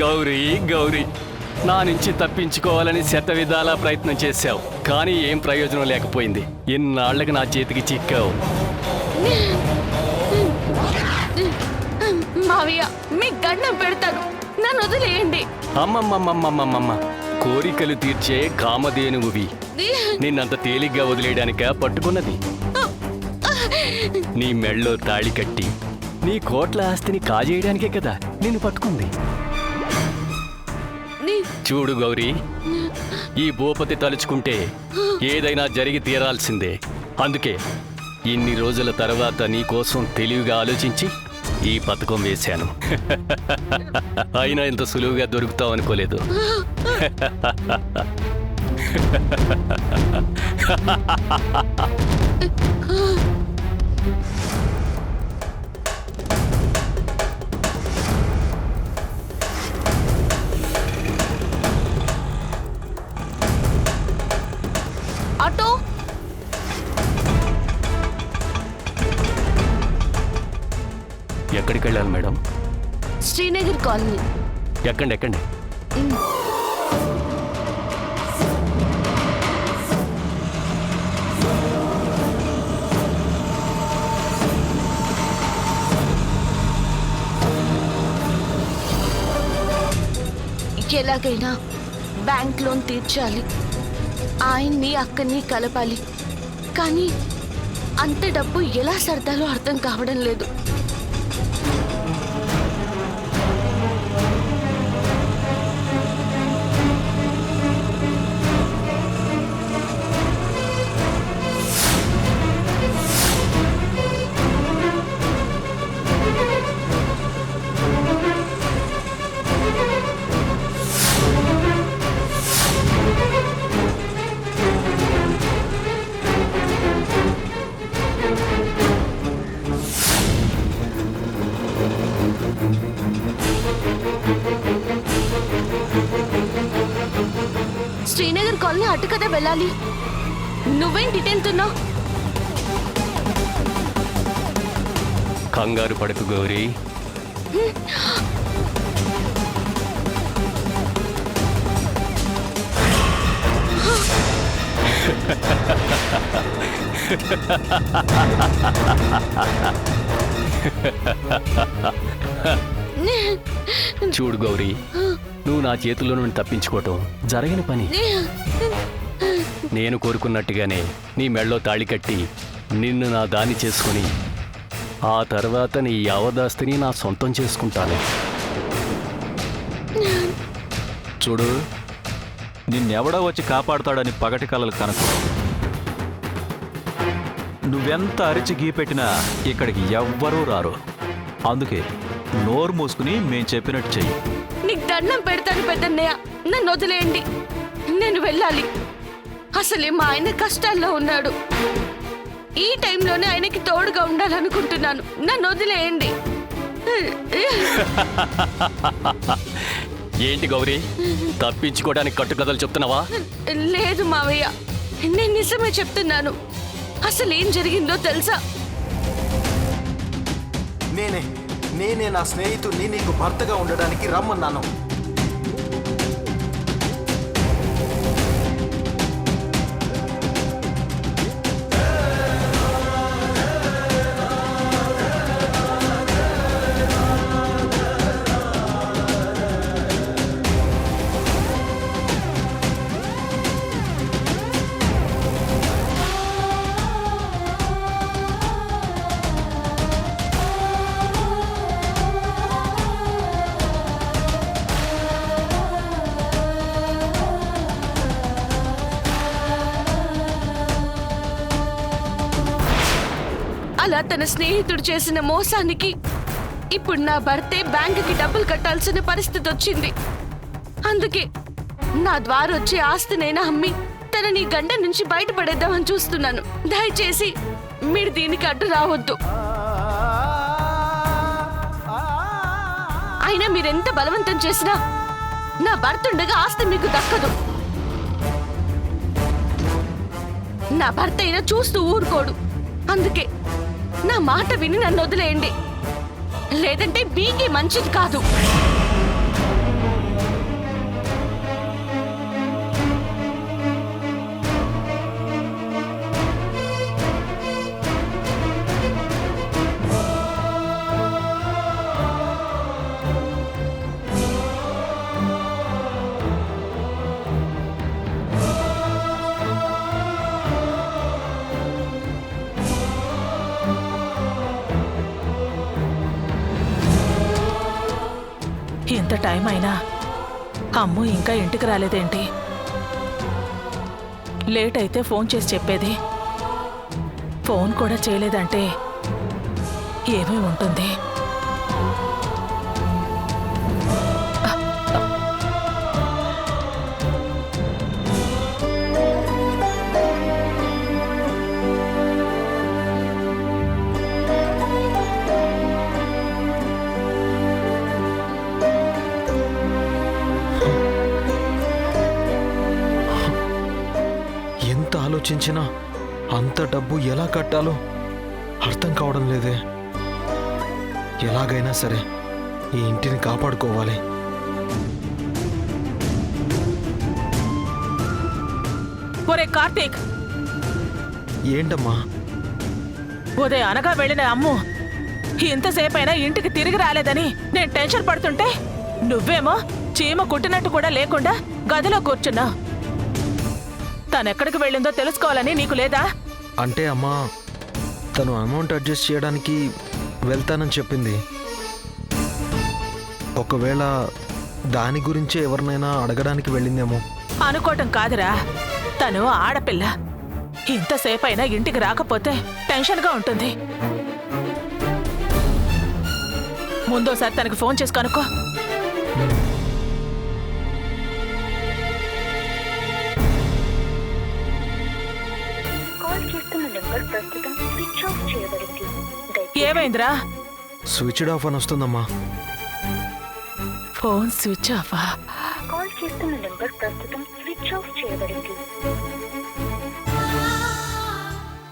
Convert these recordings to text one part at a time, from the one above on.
గౌరీ గౌరీ, నా నుంచి తప్పించుకోవాలని శత విధాలా ప్రయత్నం చేశావు, కానీ ఏం ప్రయోజనం లేకపోయింది. ఎన్నాళ్లకు నా చేతికి చిక్కావు. మావయ్య, మీకు దండం పెడతాను, నన్ను వదిలేయండి. అమ్మమ్మమ్మమ్మమ్మమ్మ, కోరికలు తీర్చే కామధేనువువి. నిన్నంత తేలిగ్గా వదిలేయడానిక పట్టుకున్నది. నీ మెళ్ళో తాళి కట్టి నీ కోట్ల ఆస్తిని కాజేయడానికే కదా నిన్ను పట్టుకుంది. చూడు గౌరీ, ఈ భూపతి తలుచుకుంటే ఏదైనా జరిగి తీరాల్సిందే. అందుకే ఇన్ని రోజుల తర్వాత నీ కోసం తెలివిగా ఆలోచించి ఈ పథకం వేశాను. అయినా ఇంత సులువుగా దొరుకుతావు అనుకోలేదు. ఆటో, ఎక్కడికి వెళ్ళాలి మేడం? శ్రీనగర్ కాలనీ. ఎక్కండి ఎక్కండి. ఎలాగైనా బ్యాంక్ లోన్ తీర్చాలి, ఆయన్ని అక్కని కలపాలి. కానీ అంత డబ్బు ఎలా సర్దాలో అర్థం కావడం లేదు. శ్రీనగర్ కాలనీ అటు కదా వెళ్ళాలి. నువ్వేం డిటెన్తున్నావు? కంగారు పడకు గౌరీ. చూడు గౌరీ, నువ్వు నా చేతుల్లో నుండి తప్పించుకోవటం జరగని పని. నేను కోరుకున్నట్టుగానే నీ మెళ్ళో తాళి కట్టి నిన్ను నా దాన్ని చేసుకుని ఆ తర్వాత నీ యావదాస్తిని నా సొంతం చేసుకుంటాను. చూడు, నిన్నెవడో వచ్చి కాపాడుతాడని పగటి కలలు కనుక. నువ్వెంత అరిచి గీపెట్టినా ఇక్కడికి ఎవ్వరూ రారు. అందుకే నోరు మూసుకుని మేం చెప్పినట్టు చెయ్యి. నీకు దండం పెడతాను పెద్దన్నయ్య, నన్ను వదిలేయండి. నేను వెళ్ళాలి. అసలే మా ఆయన కష్టాల్లో ఉన్నాడు. ఈ టైంలోనే ఆయనకి తోడుగా ఉండాలనుకుంటున్నాను. నన్ను వదిలేయండి. ఏంటి గౌరీ, తప్పించుకోవడానికి కట్టుకథలు చెప్తున్నావా? లేదు మావయ్య, నేను నిజమే చెప్తున్నాను. అసలు ఏం జరిగిందో తెలుసా? నేనే నా స్నేహితుడిని నీకు భర్తగా ఉండడానికి రమ్మన్నాను. అలా తన స్నేహితుడు చేసిన మోసానికి ఇప్పుడు నా భర్తే బ్యాంకుకి డబ్బులు కట్టాల్సిన పరిస్థితి వచ్చింది. అందుకే నా ద్వారా వచ్చే ఆస్తినైనా అమ్మి తనని గండ నుంచి బయటపడేద్దామని చూస్తున్నాను. దయచేసి మీరు దీనికి అడ్డు రావద్దు. అయినా మీరెంత బలవంతం చేసినా నా భర్త ఉండగా ఆస్తి మీకు దక్కదు. నా భర్త అయినా చూస్తూ ఊరుకోడు. అందుకే నా మాట విని నన్ను వదిలేయండి, లేదంటే మీకే మంచిది కాదు. ఇంత టైం అయినా అమ్ము ఇంకా ఇంటికి రాలేదేంటి? లేట్ అయితే ఫోన్ చేసి చెప్పేది. ఫోన్ కూడా చేయలేదంటే ఏమీ ఉంటుంది. ఎంత ఆలోచించినా అంత డబ్బు ఎలా కట్టాలో అర్థం కావడం లేదే. ఎలాగైనా సరే ఈ ఇంటిని కాపాడుకోవాలి. ఒరే కార్తీక్, ఏంటమ్మా? ఉదయం అనగా వెళ్ళిన అమ్ము ఇంతసేపైనా ఇంటికి తిరిగి రాలేదని నేను టెన్షన్ పడుతుంటే నువ్వేమో చీమ కుట్టినట్టు కూడా లేకుండా గదిలో కూర్చున్నావు. తనెక్కడికి వెళ్ళిందో తెలుసుకోవాలని నీకు లేదా? అంటే అమ్మా, తను అమౌంట్ అడ్జస్ట్ చేయడానికి వెళ్తానని చెప్పింది. ఒకవేళ దాని గురించే ఎవరినైనా అడగడానికి వెళ్ళిందేమో. అనుకోవటం కాదురా, తను ఆడపిల్ల. ఇంతసేపైనా ఇంటికి రాకపోతే టెన్షన్గా ఉంటుంది. ముందోసారి తనకి ఫోన్ చేసి కనుక్కో. ఏమైందిరా? స్విచ్డ్ ఆఫ్ అని వస్తుందమ్మా. ఫోన్ స్విచ్ ఆఫా? కాల్ చేస్తున్న నెంబర్ ప్రస్తుతం స్విచ్ ఆఫ్ చేయబడింది.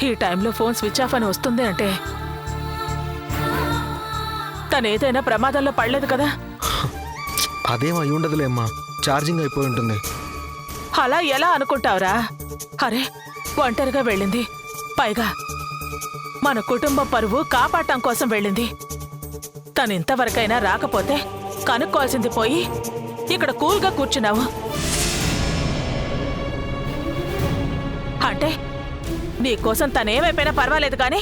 ఈ టైంలో ఫోన్ స్విచ్ ఆఫ్ అని వస్తుంది అంటే తను ఏదైనా ప్రమాదంలో పడలేదు కదా? అదేం అయి ఉండదులే అమ్మా, ఛార్జింగ్ అయిపోయి ఉంటుంది. అలా ఎలా అనుకుంటావురా? అరే, ఒంటరిగా వెళ్ళింది, పైగా మన కుటుంబ పరువు కాపాడటం కోసం వెళ్ళింది. తను ఇంతవరకైనా రాకపోతే కనుక్కోవాల్సింది పోయి ఇక్కడ కూల్గా కూర్చున్నావు. అంటే నీకోసం తనేమైపోయినా పర్వాలేదు కానీ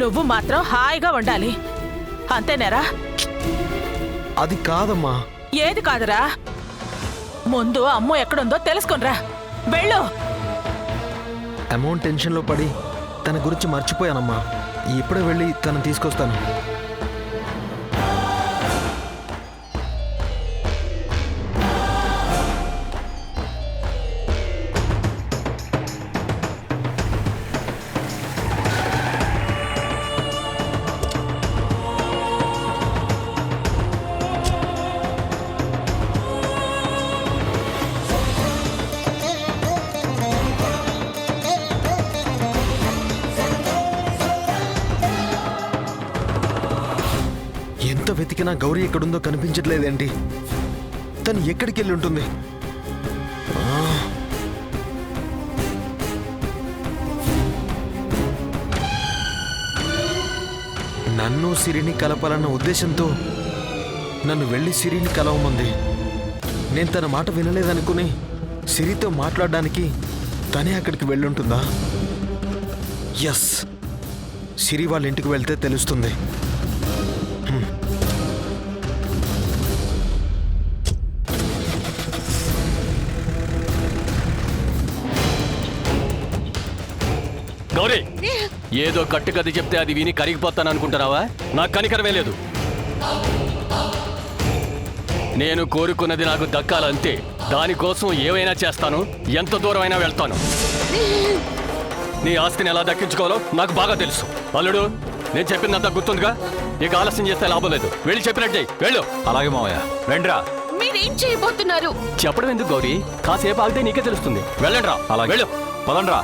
నువ్వు మాత్రం హాయిగా ఉండాలి, అంతేనేరా? అది కాదమ్మా. ఏది కాదురా? ముందు అమ్ము ఎక్కడుందో తెలుసుకునిరా, వెళ్ళు. అమౌంట్ టెన్షన్లో పడి తన గురించి మర్చిపోయానమ్మా. ఇప్పుడే వెళ్ళి తను తీసుకొస్తాను. ఎంత వెతికినా గౌరీ ఎక్కడుందో కనిపించట్లేదేంటి? తను ఎక్కడికి వెళ్ళి ఉంటుంది? నన్ను సిరిని కలపాలన్న ఉద్దేశంతో నన్ను వెళ్ళి సిరిని కలవమంది. నేను తన మాట వినలేదనుకుని సిరితో మాట్లాడడానికి తనే అక్కడికి వెళ్ళుంటుందా? ఎస్, సిరి వాళ్ళ ఇంటికి వెళ్తే తెలుస్తుంది. గౌరీ, ఏదో కట్టుకది చెప్తే అది విని కరిగిపోతాను అనుకుంటున్నావా? నాకు కనికరమే లేదు. నేను కోరుకున్నది నాకు దక్కాలంతే. దానికోసం ఏమైనా చేస్తాను, ఎంత దూరమైనా వెళ్తాను. నీ ఆస్తిని ఎలా దక్కించుకోవాలో నాకు బాగా తెలుసు. అల్లుడు, నేను చెప్పిందంతా గుర్తుందిగా? ఇక ఆలస్యం చేస్తే లాభం లేదు. వెళ్ళి చెప్పినట్టు చెయ్యి, వెళ్ళు. అలాగే మావయ్య, రండిరా. మీరేం చేయబోతున్నారు? చెప్పడం ఎందుకు గౌరీ? కాసేపు ఆగితే నీకే తెలుస్తుంది. వెళ్ళండి రా. అలాగే, వెళ్ళు. పదండ్రా.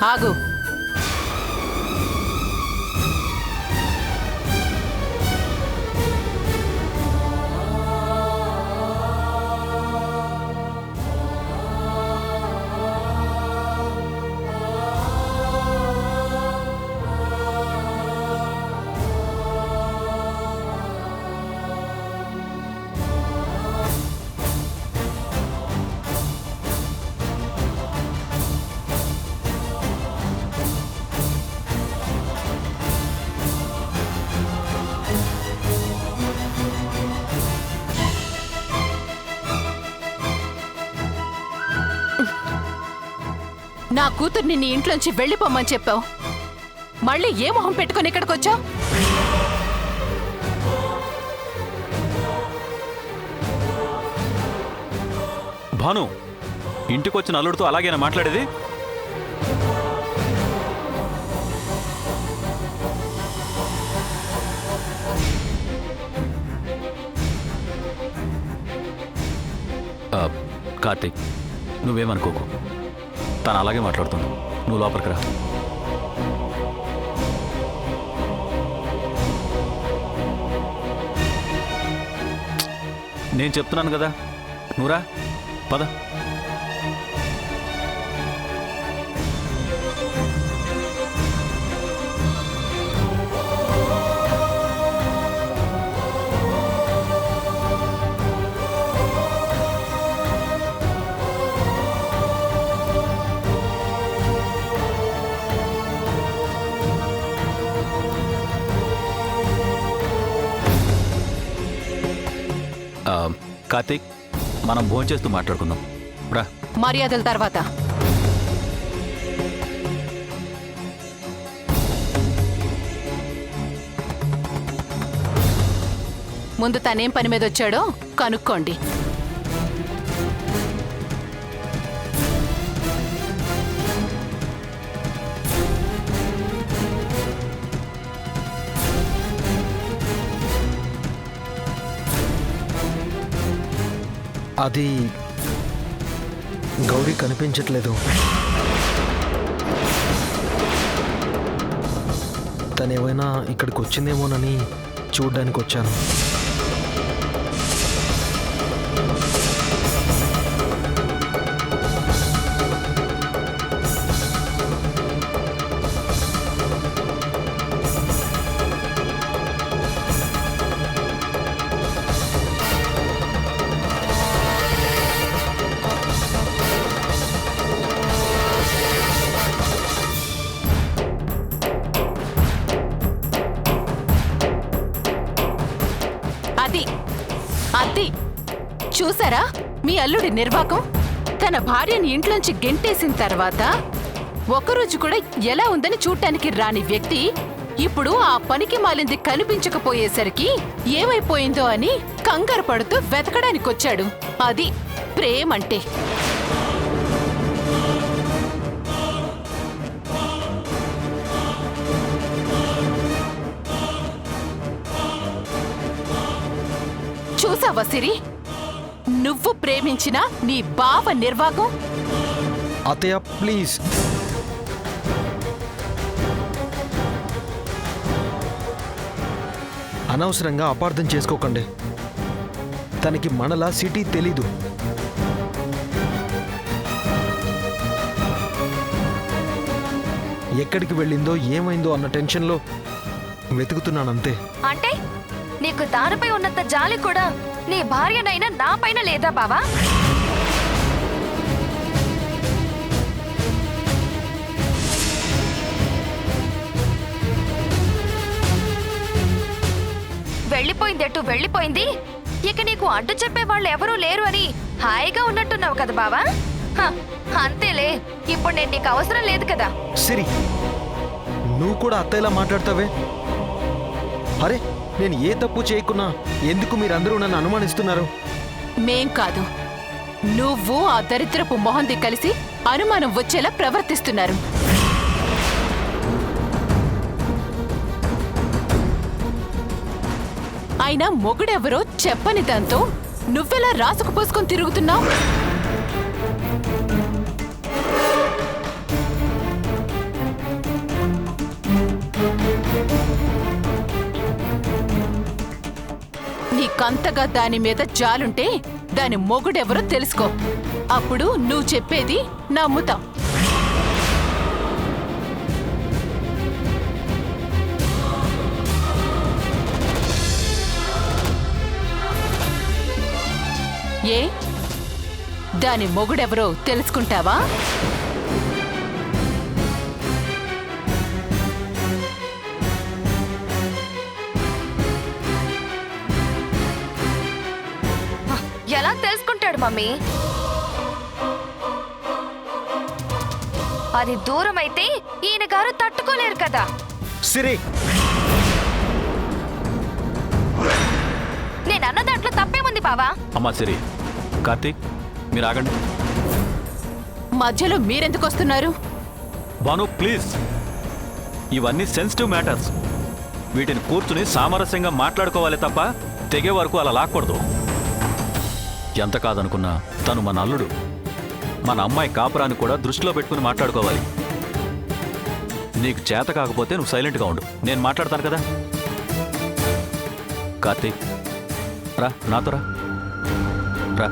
ఆగు. నా కూతుర్ని నీ ఇంట్లోంచి వెళ్ళిపోమ్మని చెప్పావు. మళ్ళీ ఏ మొహం పెట్టుకుని ఇక్కడికొచ్చావు? భాను, ఇంటికొచ్చిన అల్లుడితో అలాగేనా మాట్లాడేది? కార్తీక్, నువ్వేమనుకోకు. తను అలాగే మాట్లాడుతుంది. నువ్వు లోపలికి రా. నేను చెప్తున్నాను కదా, నువ్వురా, పద. కార్తీక్, మనం భోంచేస్తూ మాట్లాడుకుందాం రా. మర్యాదల తర్వాత. ముందు తనేం పని మీద వచ్చాడో కనుక్కోండి. అది గౌరీ కనిపించట్లేదు. తనేమైనా ఇక్కడికి వచ్చిందేమోనని చూడ్డానికి వచ్చాను. అది చూసారా మీ అల్లుడి నిర్వాకం? తన భార్యని ఇంట్లోంచి గెంటేసిన తర్వాత ఒకరోజు కూడా ఎలా ఉందని చూడటానికి రాని వ్యక్తి ఇప్పుడు ఆ పనికి మాలింది కనిపించకపోయేసరికి ఏమైపోయిందో అని కంగారు పడుతూ వెతకడానికొచ్చాడు. అది ప్రేమంటే. చూసావా సిరి, నువ్వు ప్రేమించిన నీ బావ నిర్వాకం? అత్తయ్య ప్లీజ్. అనవసరంగా అపార్థం చేసుకోకండి. తనకి మనలా సిటీ తెలీదు. ఎక్కడికి వెళ్ళిందో ఏమైందో అన్న టెన్షన్లో వెతుకుతున్నానంతే. అంటే నీకు దానిపై ఉన్నంత జాలి కూడా నీ భార్యనైనా నా పైన లేదా బావా? వెళ్ళిపోయిందెట్టు వెళ్ళిపోయింది. ఇక నీకు అడ్డు చెప్పే వాళ్ళు ఎవరూ లేరు అని హాయిగా ఉన్నట్టున్నావు కదా బావా? అంతేలే, ఇప్పుడు నేను నీకు అవసరం లేదు కదా. సిరి, నువ్వు కూడా అత్తయ్యలా మాట్లాడతావే? అరే, నేను ఏ తప్పు చేయకున్నా ఎందుకు మీరందరూ నన్ను అనుమానిస్తున్నారు? మేం కాదు, నువ్వు ఆ దరిద్రపు మొహంది కలిసి అనుమానం వచ్చేలా ప్రవర్తిస్తున్నారు. అయినా మొగుడెవరో చెప్పని దాంతో నువ్వెలా రాసుకు పోసుకొని తిరుగుతున్నావు? నీకంతగా దాని మీద జాలుంటే దాని మొగుడెవరో తెలుసుకో. అప్పుడు నువ్వు చెప్పేది నమ్ముతాం. ఏ దాని మొగుడెవరో తెలుసుకుంటావా? ఎలా తెలుసుకుంటాడు మమ్మీ? అది దూరం అయితే ఈయన గారు తట్టుకోలేరు కదా. సిరి, నేను అన్న దాంట్లో తప్పేముంది బావా? అమ్మా సిరి, కార్తీక్ మీరు ఆగండి. మధ్యలో మీరెందుకు వస్తున్నారు? భాను ప్లీజ్, ఇవన్నీ సెన్సిటివ్ మ్యాటర్స్. వీటిని కూర్చుని సామరస్యంగా మాట్లాడుకోవాలి తప్ప తెగే వరకు అలా లాక్కూడదు. ఎంత కాదనుకున్నా తను మన అల్లుడు. మన అమ్మాయి కాపురాన్ని కూడా దృష్టిలో పెట్టుకుని మాట్లాడుకోవాలి. నీకు చేత కాకపోతే నువ్వు సైలెంట్గా ఉండు, నేను మాట్లాడతాను కదా. కార్తీక్ రా, నాతో రా. రా.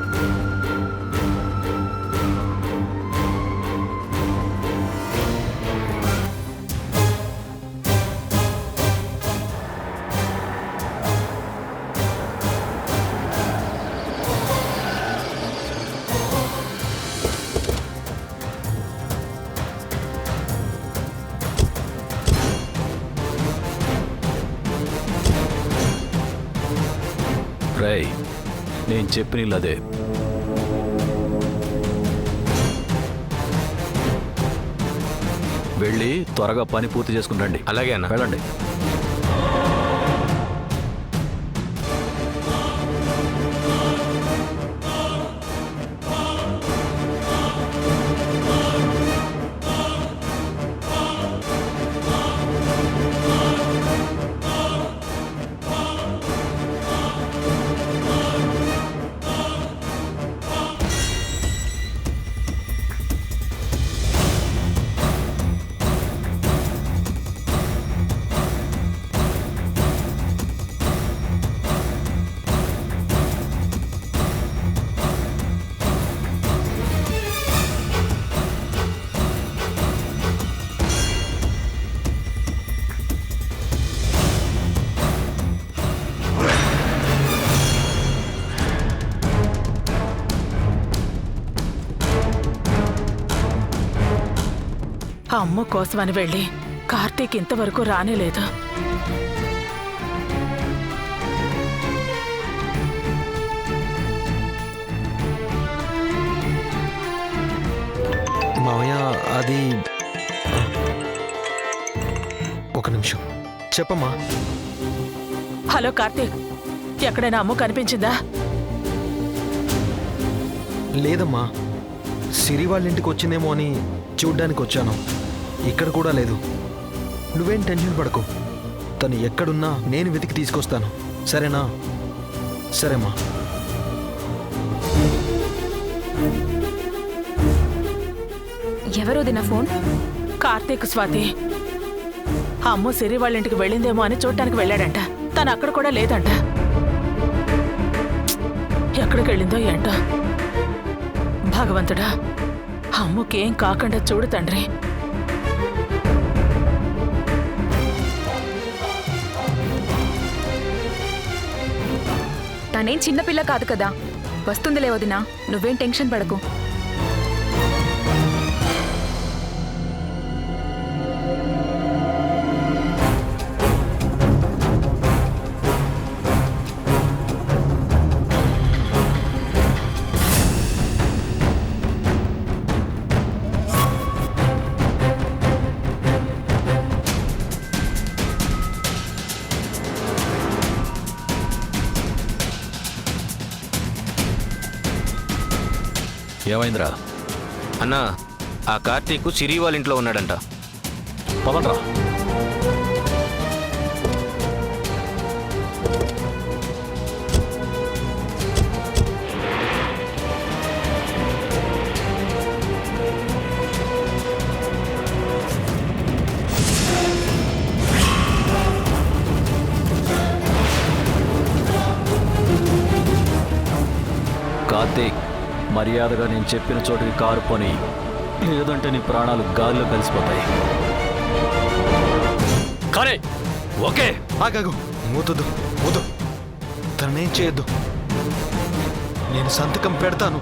రేయ్, నేను చెప్పినదే. వెళ్ళి త్వరగా పని పూర్తి చేసుకుని రండి. అలాగే అన్న. వెళ్ళండి. అమ్మ కోసమని వెళ్ళి కార్తీక్ ఇంతవరకు రానేలేదు. మావయ్య అది ఒక నిమిషం. చెప్పమ్మా. హలో కార్తీక్, ఎక్కడైనా అమ్మ కనిపించిందా? లేదమ్మా, సిరి వాళ్ళ ఇంటికి వచ్చిందేమో అని చూడ్డానికి వచ్చాను. ఇక్కడ కూడా లేదు. నువ్వేం టెన్షన్ పడకు, తను ఎక్కడున్నా నేను వెతికి తీసుకొస్తాను, సరేనా? సరేమ్మా. ఎవరోది నా ఫోన్? కార్తీక్ స్వాతి. అమ్మ సిరి వాళ్ళ ఇంటికి వెళ్ళిందేమో అని చూడటానికి వెళ్ళాడంట. తను అక్కడ కూడా లేదంట. ఎక్కడికి వెళ్ళిందో ఏంటో. భగవంతుడా, అమ్మకేం కాకుండా చూడు తండ్రి. తనేం చిన్నపిల్ల కాదు కదా, వస్తుందిలే వదినా, నువ్వేం టెన్షన్ పడకు. ఏమైందిరా? అన్నా, ఆ కార్తీక్ సిరి వాళ్ళ ఇంట్లో ఉన్నాడంట. పదండ్రా. కార్తీక్, మర్యాదగా నేను చెప్పిన చోటుకి కారు పోని, లేదంటే నీ ప్రాణాలు గాల్లో కలిసిపోతాయి. కానీ ఓకే. ఆగాగు, మూతొద్దు, మూతు. తనేం చేయొద్దు. నేను సంతకం పెడతాను.